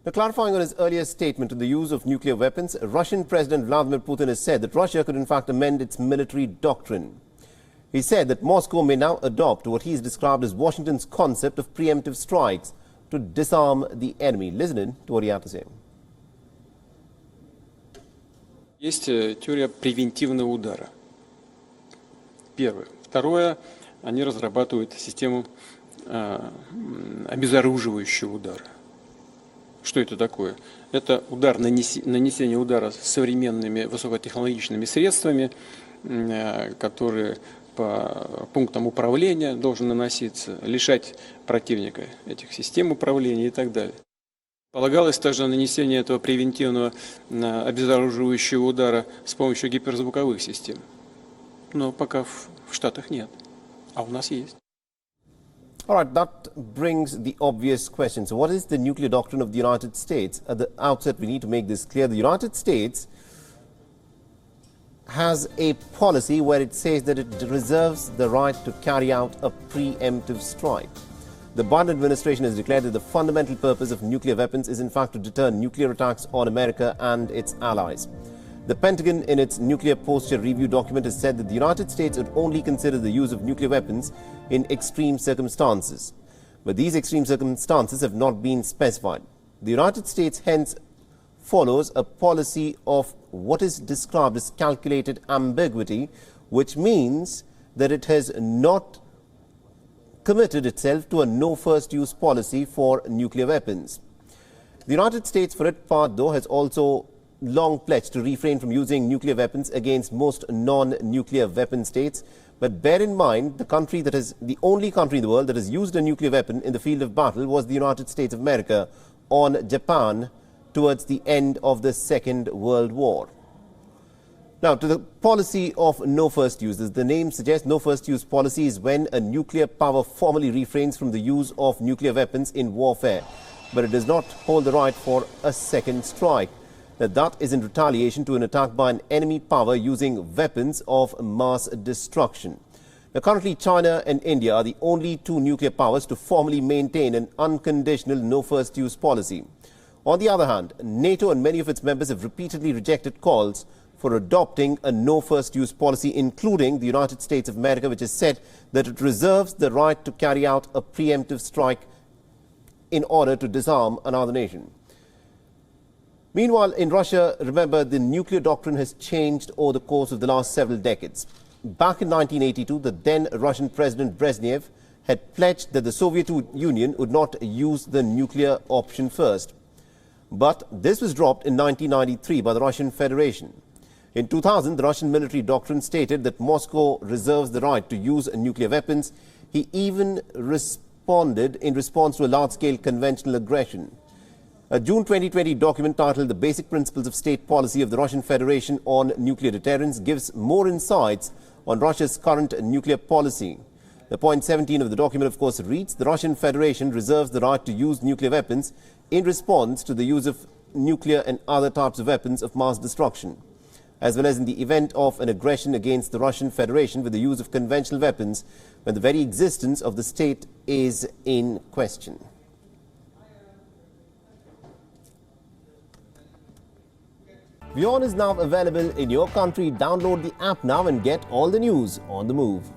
Now, clarifying on his earlier statement on the use of nuclear weapons, Russian President Vladimir Putin has said that Russia could in fact amend its military doctrine. He said that Moscow may now adopt what he has described as Washington's concept of preemptive strikes to disarm the enemy. Listen in to what he had to say. Есть теория превентивного удара. Первое. Второе. Они разрабатывают систему обезоруживающего удара. Что это такое? Это удар, нанесение удара современными высокотехнологичными средствами, которые по пунктам управления должен наноситься, лишать противника этих систем управления и так далее. Полагалось также нанесение этого превентивного обезоруживающего удара с помощью гиперзвуковых систем. Но пока в Штатах нет, а у нас есть. All right, that brings the obvious question. So what is the nuclear doctrine of the United States? At the outset, we need to make this clear. The United States has a policy where it says that it reserves the right to carry out a preemptive strike. The Biden administration has declared that the fundamental purpose of nuclear weapons is in fact to deter nuclear attacks on America and its allies. The Pentagon, in its nuclear posture review document, has said that the United States would only consider the use of nuclear weapons in extreme circumstances. But these extreme circumstances have not been specified. The United States hence follows a policy of what is described as calculated ambiguity, which means that it has not committed itself to a no first use policy for nuclear weapons. The United States, for its part, though, has also long pledged to refrain from using nuclear weapons against most non-nuclear weapon states. But bear in mind, the only country in the world that has used a nuclear weapon in the field of battle was the United States of America on Japan towards the end of the Second World War. Now, to the policy of no first use, as the name suggests, no first use policy is when a nuclear power formally refrains from the use of nuclear weapons in warfare, but it does not hold the right for a second strike. That is in retaliation to an attack by an enemy power using weapons of mass destruction. Now, currently, China and India are the only two nuclear powers to formally maintain an unconditional no first use policy. On the other hand, NATO and many of its members have repeatedly rejected calls for adopting a no first use policy, including the United States of America, which has said that it reserves the right to carry out a preemptive strike in order to disarm another nation. Meanwhile, in Russia, remember, the nuclear doctrine has changed over the course of the last several decades. Back in 1982, the then Russian President Brezhnev had pledged that the Soviet Union would not use the nuclear option first. But this was dropped in 1993 by the Russian Federation. In 2000, the Russian military doctrine stated that Moscow reserves the right to use nuclear weapons. He even responded in response to a large-scale conventional aggression. A June 2020 document titled The Basic Principles of State Policy of the Russian Federation on Nuclear Deterrence gives more insights on Russia's current nuclear policy. The point 17 of the document, of course, reads, the Russian Federation reserves the right to use nuclear weapons in response to the use of nuclear and other types of weapons of mass destruction, as well as in the event of an aggression against the Russian Federation with the use of conventional weapons when the very existence of the state is in question. WION is now available in your country. Download the app now and get all the news on the move.